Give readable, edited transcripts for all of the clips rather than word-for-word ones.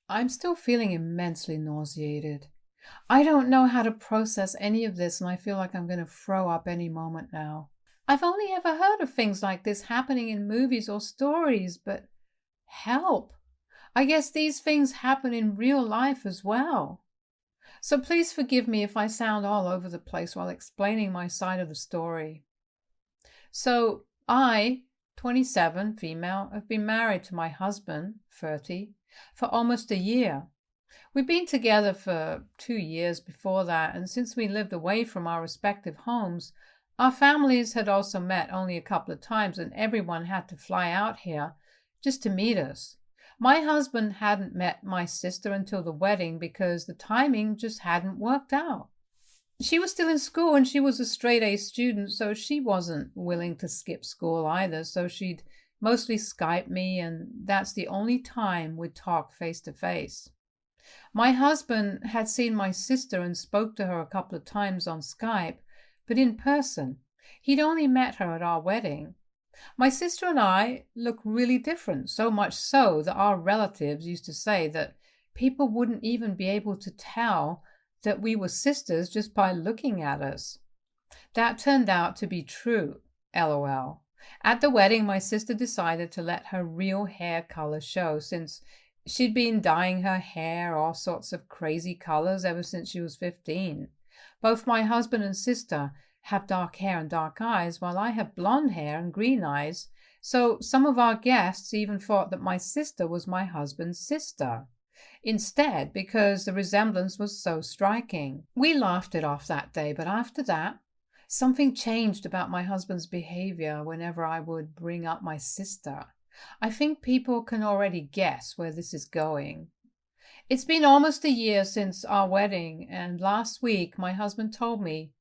I'm still feeling immensely nauseated. I don't know how to process any of this, and I feel like I'm going to throw up any moment now. I've only ever heard of things like this happening in movies or stories, but help! I guess these things happen in real life as well. So please forgive me if I sound all over the place while explaining my side of the story. So I, 27, female, have been married to my husband, 30, for almost a year. We'd been together for 2 years before that, and since we lived away from our respective homes, our families had also met only a couple of times, and everyone had to fly out here just to meet us. My husband hadn't met my sister until the wedding because the timing just hadn't worked out. She was still in school and she was a straight A student, so she wasn't willing to skip school either, so she'd mostly Skype me, and that's the only time we'd talk face to face. My husband had seen my sister and spoke to her a couple of times on Skype, but in person. He'd only met her at our wedding. My sister and I look really different, so much so that our relatives used to say that people wouldn't even be able to tell that we were sisters just by looking at us. That turned out to be true, lol. At the wedding, my sister decided to let her real hair color show since she'd been dyeing her hair all sorts of crazy colors ever since she was 15. Both my husband and sister have dark hair and dark eyes, while I have blonde hair and green eyes, so some of our guests even thought that my sister was my husband's sister instead because the resemblance was so striking. We laughed it off that day, but after that, something changed about my husband's behavior whenever I would bring up my sister. I think people can already guess where this is going. It's been almost a year since our wedding, and last week my husband told me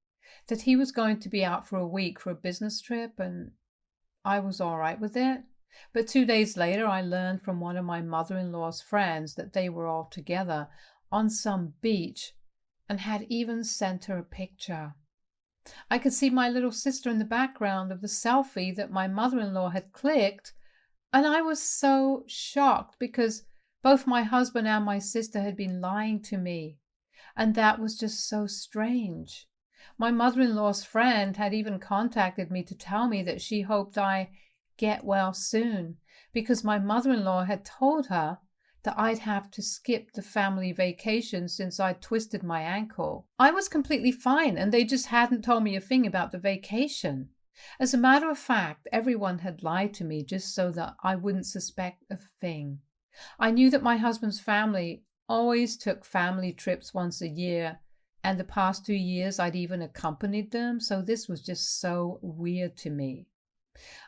that he was going to be out for a week for a business trip, and I was all right with it. But 2 days later, I learned from one of my mother-in-law's friends that they were all together on some beach and had even sent her a picture. I could see my little sister in the background of the selfie that my mother-in-law had clicked, and I was so shocked because both my husband and my sister had been lying to me, and that was just so strange. My mother-in-law's friend had even contacted me to tell me that she hoped I get well soon because my mother-in-law had told her that I'd have to skip the family vacation since I'd twisted my ankle. I was completely fine, and they just hadn't told me a thing about the vacation. As a matter of fact, everyone had lied to me just so that I wouldn't suspect a thing. I knew that my husband's family always took family trips once a year, and the past 2 years I'd even accompanied them, so this was just so weird to me.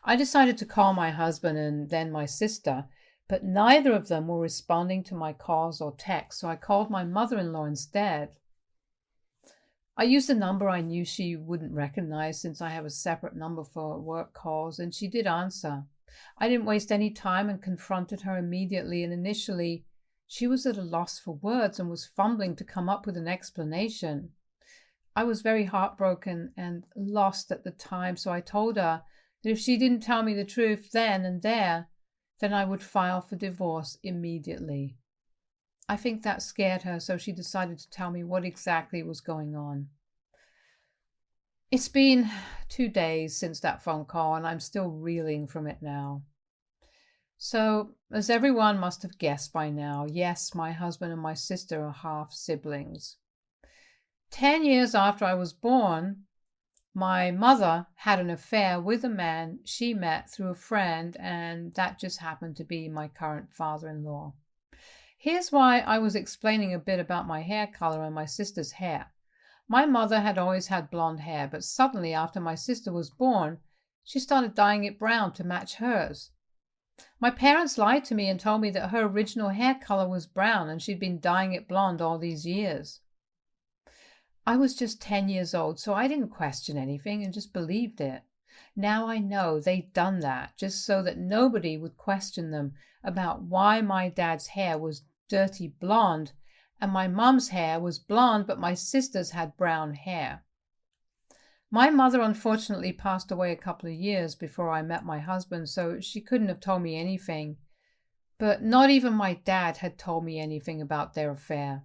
I decided to call my husband and then my sister, but neither of them were responding to my calls or texts, so I called my mother-in-law instead. I used a number I knew she wouldn't recognize since I have a separate number for work calls, and she did answer. I didn't waste any time and confronted her immediately, and initially she was at a loss for words and was fumbling to come up with an explanation. I was very heartbroken and lost at the time, so I told her that if she didn't tell me the truth then and there, then I would file for divorce immediately. I think that scared her, so she decided to tell me what exactly was going on. It's been 2 days since that phone call, and I'm still reeling from it now. So, as everyone must have guessed by now, yes, my husband and my sister are half siblings. 10 years after I was born, my mother had an affair with a man she met through a friend, and that just happened to be my current father-in-law. Here's why I was explaining a bit about my hair color and my sister's hair. My mother had always had blonde hair, but suddenly after my sister was born, she started dyeing it brown to match hers. My parents lied to me and told me that her original hair color was brown and she'd been dyeing it blonde all these years. I was just 10 years old, so I didn't question anything and just believed it. Now I know they'd done that just so that nobody would question them about why my dad's hair was dirty blonde and my mum's hair was blonde, but my sister's had brown hair. My mother unfortunately passed away a couple of years before I met my husband, so she couldn't have told me anything. but not even my dad had told me anything about their affair.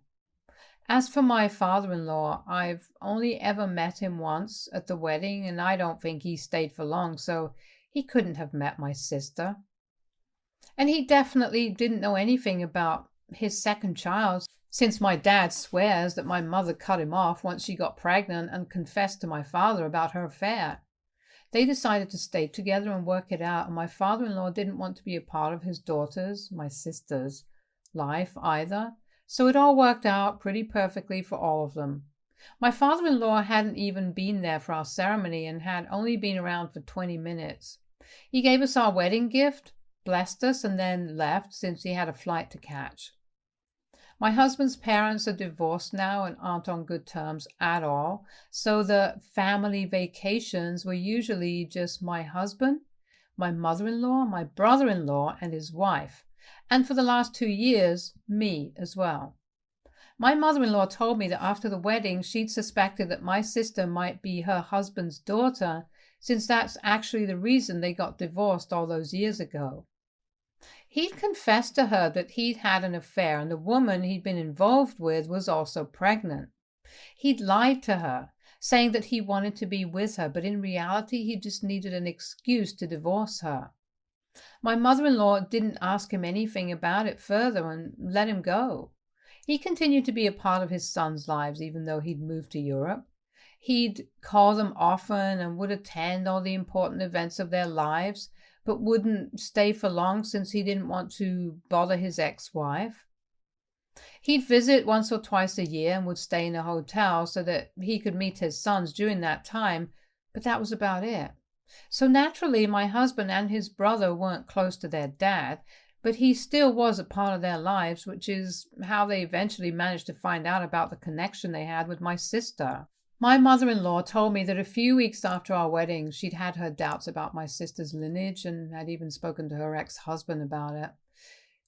As for my father-in-law, I've only ever met him once at the wedding, and I don't think he stayed for long, so he couldn't have met my sister. And he definitely didn't know anything about his second child, since my dad swears that my mother cut him off once she got pregnant and confessed to my father about her affair. They decided to stay together and work it out, and my father-in-law didn't want to be a part of his daughter's, my sister's, life either, so it all worked out pretty perfectly for all of them. My father-in-law hadn't even been there for our ceremony and had only been around for 20 minutes. He gave us our wedding gift, blessed us, and then left since he had a flight to catch. My husband's parents are divorced now and aren't on good terms at all, so the family vacations were usually just my husband, my mother-in-law, my brother-in-law, and his wife, and for the last 2 years, me as well. My mother-in-law told me that after the wedding, she'd suspected that my sister might be her husband's daughter, since that's actually the reason they got divorced all those years ago. He'd confessed to her that he'd had an affair and the woman he'd been involved with was also pregnant. He'd lied to her, saying that he wanted to be with her, but in reality he just needed an excuse to divorce her. My mother-in-law didn't ask him anything about it further and let him go. He continued to be a part of his sons' lives even though he'd moved to Europe. He'd call them often and would attend all the important events of their lives, but wouldn't stay for long since he didn't want to bother his ex-wife. He'd visit once or twice a year and would stay in a hotel so that he could meet his sons during that time, but that was about it. So naturally, my husband and his brother weren't close to their dad, but he still was a part of their lives, which is how they eventually managed to find out about the connection they had with my sister. My mother-in-law told me that a few weeks after our wedding, she'd had her doubts about my sister's lineage and had even spoken to her ex-husband about it.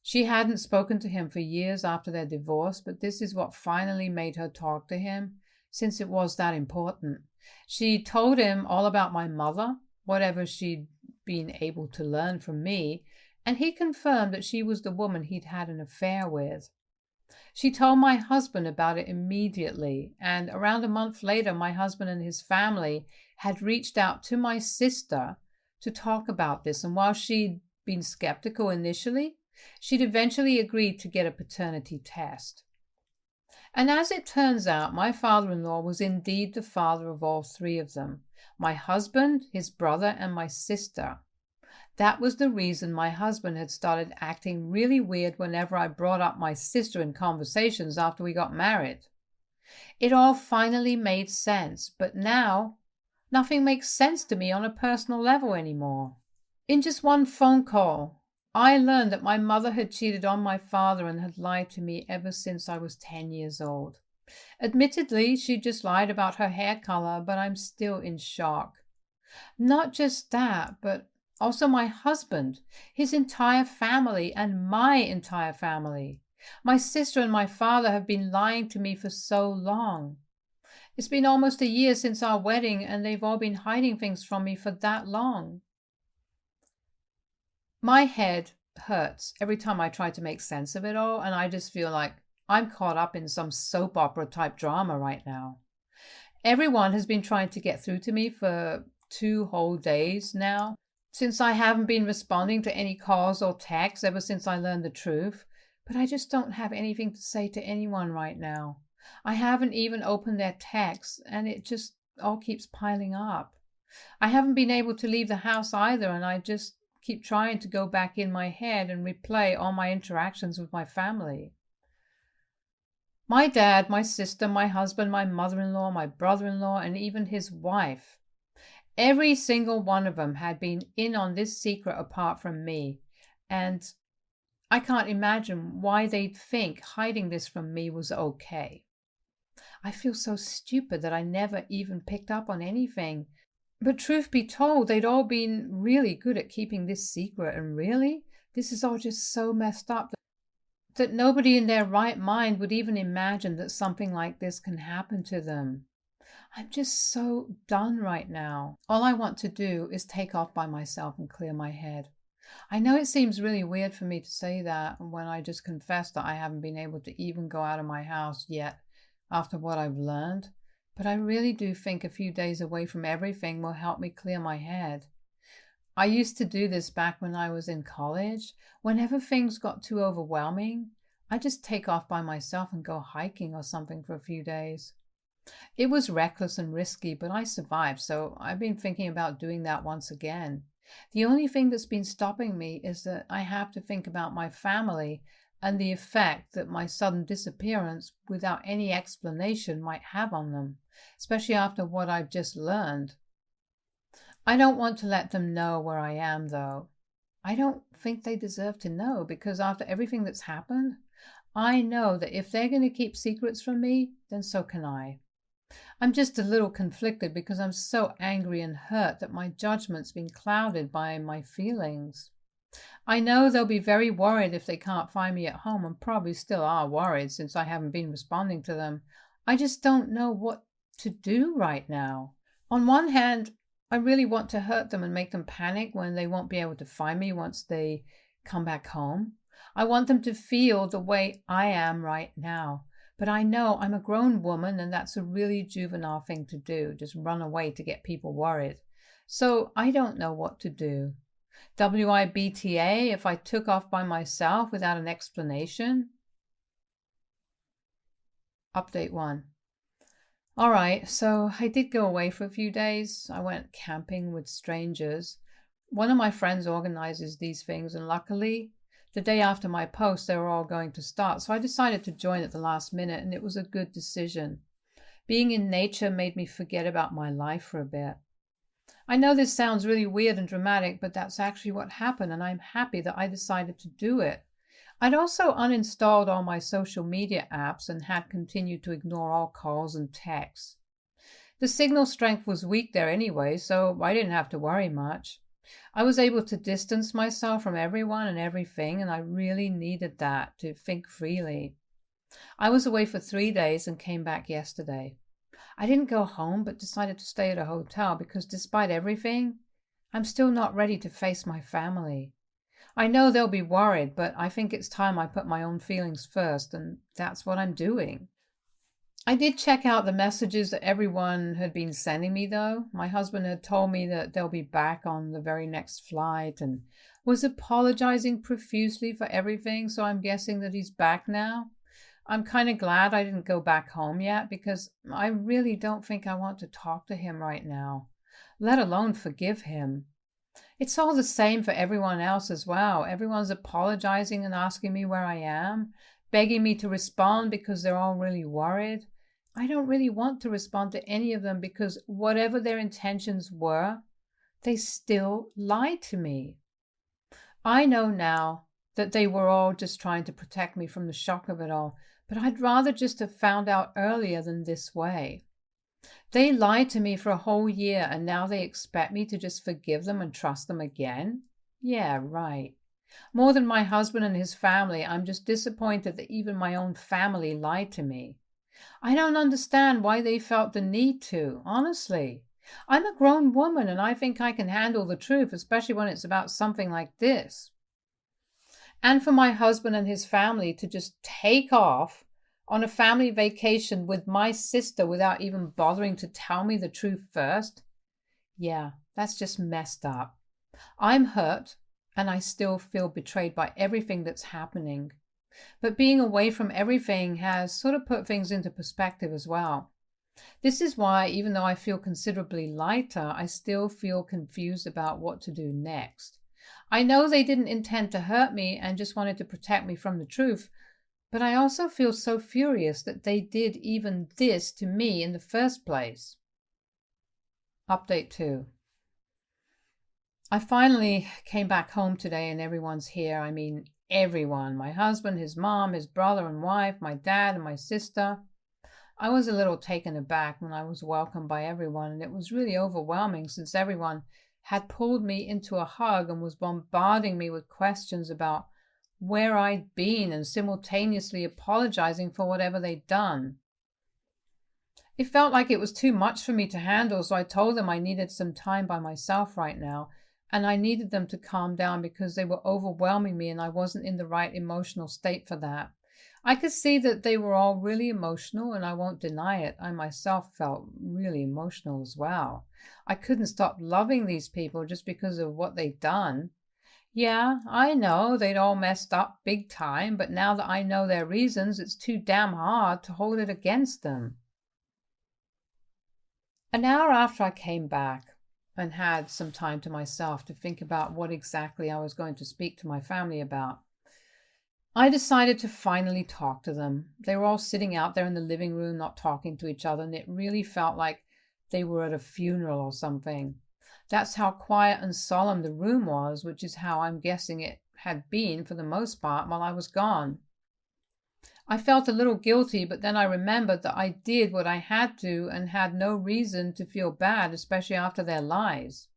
She hadn't spoken to him for years after their divorce, but this is what finally made her talk to him, since it was that important. She told him all about my mother, whatever she'd been able to learn from me, and he confirmed that she was the woman he'd had an affair with. She told my husband about it immediately, and around a month later, my husband and his family had reached out to my sister to talk about this, and while she'd been skeptical initially, she'd eventually agreed to get a paternity test. And as it turns out, my father-in-law was indeed the father of all three of them, my husband, his brother, and my sister. That was the reason my husband had started acting really weird whenever I brought up my sister in conversations after we got married. It all finally made sense, but now nothing makes sense to me on a personal level anymore. In just one phone call, I learned that my mother had cheated on my father and had lied to me ever since I was 10 years old. Admittedly, she just lied about her hair color, but I'm still in shock. Not just that, but also my husband, his entire family, and my entire family. My sister and my father have been lying to me for so long. It's been almost a year since our wedding, and they've all been hiding things from me for that long. My head hurts every time I try to make sense of it all, and I just feel like I'm caught up in some soap opera type drama right now. Everyone has been trying to get through to me for 2 whole days now, since I haven't been responding to any calls or texts ever since I learned the truth, but I just don't have anything to say to anyone right now. I haven't even opened their texts, and it just all keeps piling up. I haven't been able to leave the house either, and I just keep trying to go back in my head and replay all my interactions with my family. My dad, my sister, my husband, my mother-in-law, my brother-in-law, and even his wife. Every single one of them had been in on this secret apart from me, and I can't imagine why they'd think hiding this from me was okay. I feel so stupid that I never even picked up on anything. But truth be told, they'd all been really good at keeping this secret, and really, this is all just so messed up that nobody in their right mind would even imagine that something like this can happen to them. I'm just so done right now. All I want to do is take off by myself and clear my head. I know it seems really weird for me to say that when I just confessed that I haven't been able to even go out of my house yet after what I've learned, but I really do think a few days away from everything will help me clear my head. I used to do this back when I was in college. Whenever things got too overwhelming, I just take off by myself and go hiking or something for a few days. It was reckless and risky, but I survived, so I've been thinking about doing that once again. The only thing that's been stopping me is that I have to think about my family and the effect that my sudden disappearance without any explanation might have on them, especially after what I've just learned. I don't want to let them know where I am, though. I don't think they deserve to know because after everything that's happened, I know that if they're going to keep secrets from me, then so can I. I'm just a little conflicted because I'm so angry and hurt that my judgment's been clouded by my feelings. I know they'll be very worried if they can't find me at home, and probably still are worried since I haven't been responding to them. I just don't know what to do right now. On one hand, I really want to hurt them and make them panic when they won't be able to find me once they come back home. I want them to feel the way I am right now. But I know I'm a grown woman and that's a really juvenile thing to do, just run away to get people worried. So I don't know what to do. WIBTA if I took off by myself without an explanation? Update 1. All right, so I did go away for a few days. I went camping with strangers. One of my friends organizes these things, and luckily, the day after my post, they were all going to start. So I decided to join at the last minute, and it was a good decision. Being in nature made me forget about my life for a bit. I know this sounds really weird and dramatic, but that's actually what happened, and I'm happy that I decided to do it. I'd also uninstalled all my social media apps and had continued to ignore all calls and texts. The signal strength was weak there anyway, so I didn't have to worry much. I was able to distance myself from everyone and everything, and I really needed that to think freely. I was away for 3 days and came back yesterday. I didn't go home, but decided to stay at a hotel because despite everything, I'm still not ready to face my family. I know they'll be worried, but I think it's time I put my own feelings first, and that's what I'm doing. I did check out the messages that everyone had been sending me, though. My husband had told me that they'll be back on the very next flight and was apologizing profusely for everything, so I'm guessing that he's back now. I'm kind of glad I didn't go back home yet because I really don't think I want to talk to him right now, let alone forgive him. It's all the same for everyone else as well. Everyone's apologizing and asking me where I am, begging me to respond because they're all really worried. I don't really want to respond to any of them because whatever their intentions were, they still lied to me. I know now that they were all just trying to protect me from the shock of it all, but I'd rather just have found out earlier than this way. They lied to me for a whole year and now they expect me to just forgive them and trust them again? Yeah, right. More than my husband and his family, I'm just disappointed that even my own family lied to me. I don't understand why they felt the need to, honestly. I'm a grown woman and I think I can handle the truth, especially when it's about something like this. And for my husband and his family to just take off on a family vacation with my sister without even bothering to tell me the truth first? Yeah, that's just messed up. I'm hurt and I still feel betrayed by everything that's happening. But being away from everything has sort of put things into perspective as well. This is why, even though I feel considerably lighter, I still feel confused about what to do next. I know they didn't intend to hurt me and just wanted to protect me from the truth, but I also feel so furious that they did even this to me in the first place. Update 2. I finally came back home today and everyone's here. I mean, everyone. My husband, his mom, his brother and wife, my dad and my sister. I was a little taken aback when I was welcomed by everyone, and it was really overwhelming since everyone had pulled me into a hug and was bombarding me with questions about where I'd been and simultaneously apologizing for whatever they'd done. It felt like it was too much for me to handle, so I told them I needed some time by myself right now, and I needed them to calm down because they were overwhelming me and I wasn't in the right emotional state for that. I could see that they were all really emotional, and I won't deny it. I myself felt really emotional as well. I couldn't stop loving these people just because of what they'd done. Yeah, I know they'd all messed up big time, but now that I know their reasons, it's too damn hard to hold it against them. An hour after I came back and had some time to myself to think about what exactly I was going to speak to my family about, I decided to finally talk to them. They were all sitting out there in the living room, not talking to each other, and it really felt like they were at a funeral or something. That's how quiet and solemn the room was, which is how I'm guessing it had been for the most part while I was gone. I felt a little guilty, but then I remembered that I did what I had to and had no reason to feel bad, especially after their lies.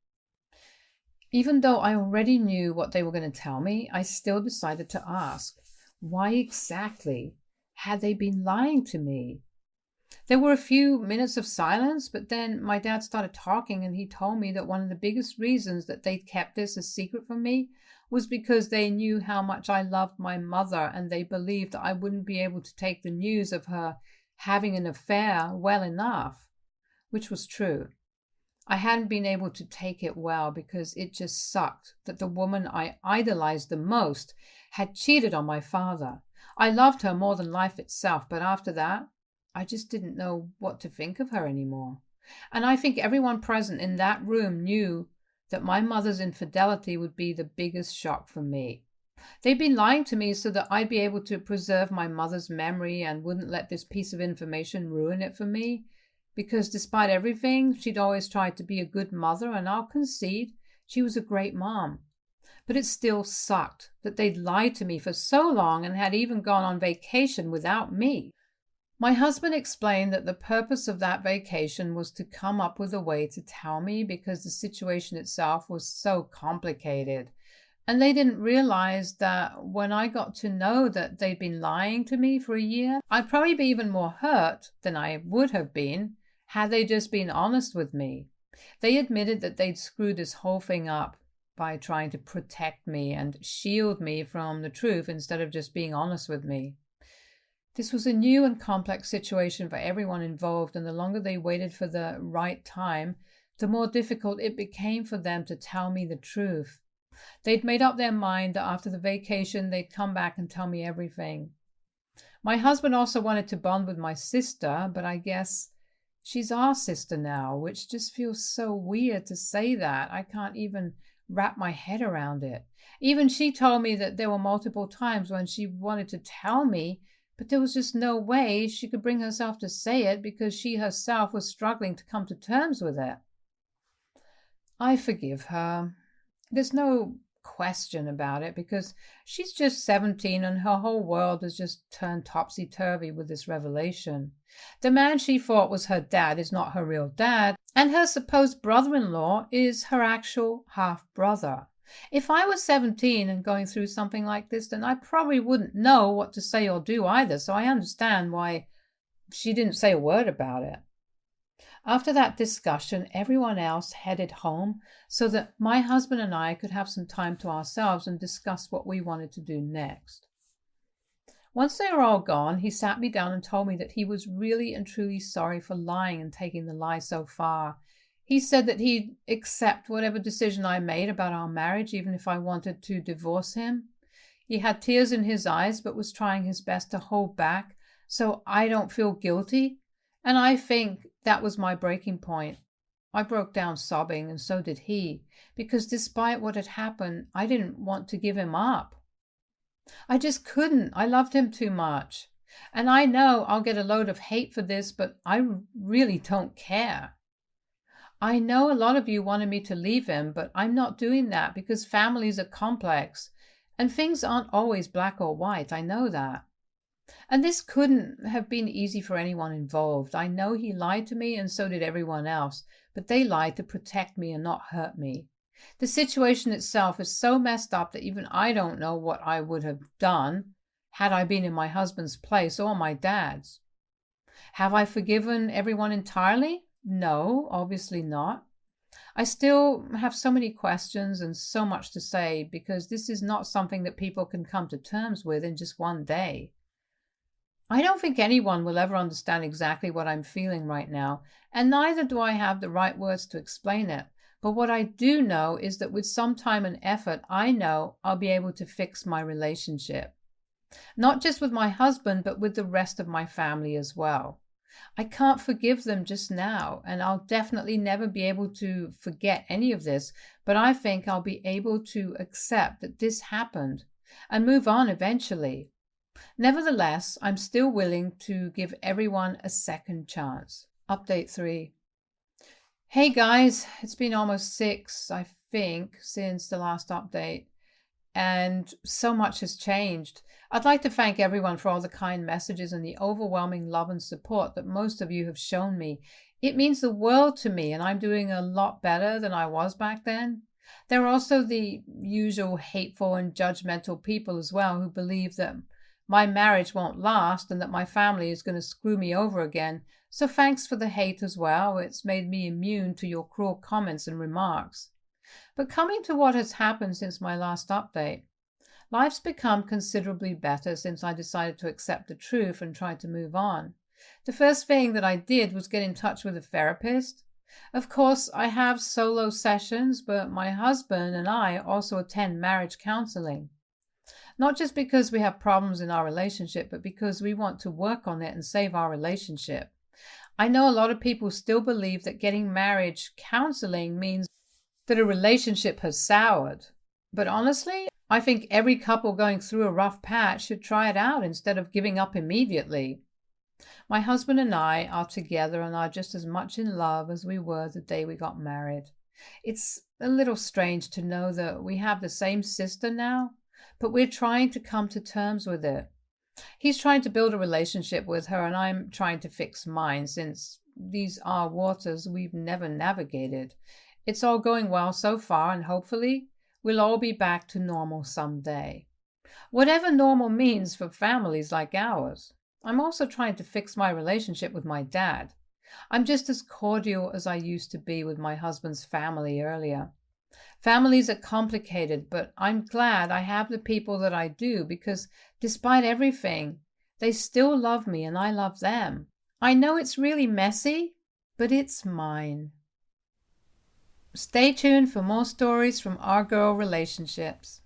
Even though I already knew what they were going to tell me, I still decided to ask. Why exactly had they been lying to me? There were a few minutes of silence, but then my dad started talking and he told me that one of the biggest reasons that they'd kept this a secret from me was because they knew how much I loved my mother, and they believed that I wouldn't be able to take the news of her having an affair well enough, which was true. I hadn't been able to take it well because it just sucked that the woman I idolized the most had cheated on my father. I loved her more than life itself, but after that, I just didn't know what to think of her anymore. And I think everyone present in that room knew that my mother's infidelity would be the biggest shock for me. They'd been lying to me so that I'd be able to preserve my mother's memory and wouldn't let this piece of information ruin it for me. Because despite everything, she'd always tried to be a good mother, and I'll concede she was a great mom. But it still sucked that they'd lied to me for so long and had even gone on vacation without me. My husband explained that the purpose of that vacation was to come up with a way to tell me because the situation itself was so complicated. And they didn't realize that when I got to know that they'd been lying to me for a year, I'd probably be even more hurt than I would have been had they just been honest with me. They admitted that they'd screwed this whole thing up by trying to protect me and shield me from the truth instead of just being honest with me. This was a new and complex situation for everyone involved, and the longer they waited for the right time, the more difficult it became for them to tell me the truth. They'd made up their mind that after the vacation they'd come back and tell me everything. My husband also wanted to bond with my sister, but I guess she's our sister now, which just feels so weird to say that. I can't even wrap my head around it. Even she told me that there were multiple times when she wanted to tell me, but there was just no way she could bring herself to say it because she herself was struggling to come to terms with it. I forgive her. There's no question about it because she's just 17 and her whole world has just turned topsy-turvy with this revelation. The man she thought was her dad is not her real dad, and her supposed brother-in-law is her actual half-brother. If I was 17 and going through something like this, then I probably wouldn't know what to say or do either, so I understand why she didn't say a word about it. After that discussion, everyone else headed home so that my husband and I could have some time to ourselves and discuss what we wanted to do next. Once they were all gone, he sat me down and told me that he was really and truly sorry for lying and taking the lie so far. He said that he'd accept whatever decision I made about our marriage, even if I wanted to divorce him. He had tears in his eyes, but was trying his best to hold back so I don't feel guilty. And I think that was my breaking point. I broke down sobbing, and so did he, because despite what had happened, I didn't want to give him up. I just couldn't. I loved him too much. And I know I'll get a load of hate for this, but I really don't care. I know a lot of you wanted me to leave him, but I'm not doing that because families are complex and things aren't always black or white. I know that. And this couldn't have been easy for anyone involved. I know he lied to me and so did everyone else, but they lied to protect me and not hurt me. The situation itself is so messed up that even I don't know what I would have done had I been in my husband's place or my dad's. Have I forgiven everyone entirely? No, obviously not. I still have so many questions and so much to say because this is not something that people can come to terms with in just one day. I don't think anyone will ever understand exactly what I'm feeling right now, and neither do I have the right words to explain it. But what I do know is that with some time and effort, I know I'll be able to fix my relationship. Not just with my husband, but with the rest of my family as well. I can't forgive them just now, and I'll definitely never be able to forget any of this, but I think I'll be able to accept that this happened and move on eventually. Nevertheless, I'm still willing to give everyone a second chance. Update 3. Hey guys, it's been almost 6, I think, since the last update, and so much has changed. I'd like to thank everyone for all the kind messages and the overwhelming love and support that most of you have shown me. It means the world to me, and I'm doing a lot better than I was back then. There are also the usual hateful and judgmental people as well who believe that my marriage won't last and that my family is going to screw me over again. So thanks for the hate as well. It's made me immune to your cruel comments and remarks. But coming to what has happened since my last update, life's become considerably better since I decided to accept the truth and try to move on. The first thing that I did was get in touch with a therapist. Of course, I have solo sessions, but my husband and I also attend marriage counseling. Not just because we have problems in our relationship, but because we want to work on it and save our relationship. I know a lot of people still believe that getting marriage counseling means that a relationship has soured. But honestly, I think every couple going through a rough patch should try it out instead of giving up immediately. My husband and I are together and are just as much in love as we were the day we got married. It's a little strange to know that we have the same sister now, but we're trying to come to terms with it. He's trying to build a relationship with her, and I'm trying to fix mine since these are waters we've never navigated. It's all going well so far, and hopefully we'll all be back to normal someday. Whatever normal means for families like ours. I'm also trying to fix my relationship with my dad. I'm just as cordial as I used to be with my husband's family earlier. Families are complicated, but I'm glad I have the people that I do because despite everything, they still love me and I love them. I know it's really messy, but it's mine. Stay tuned for more stories from our girl relationships.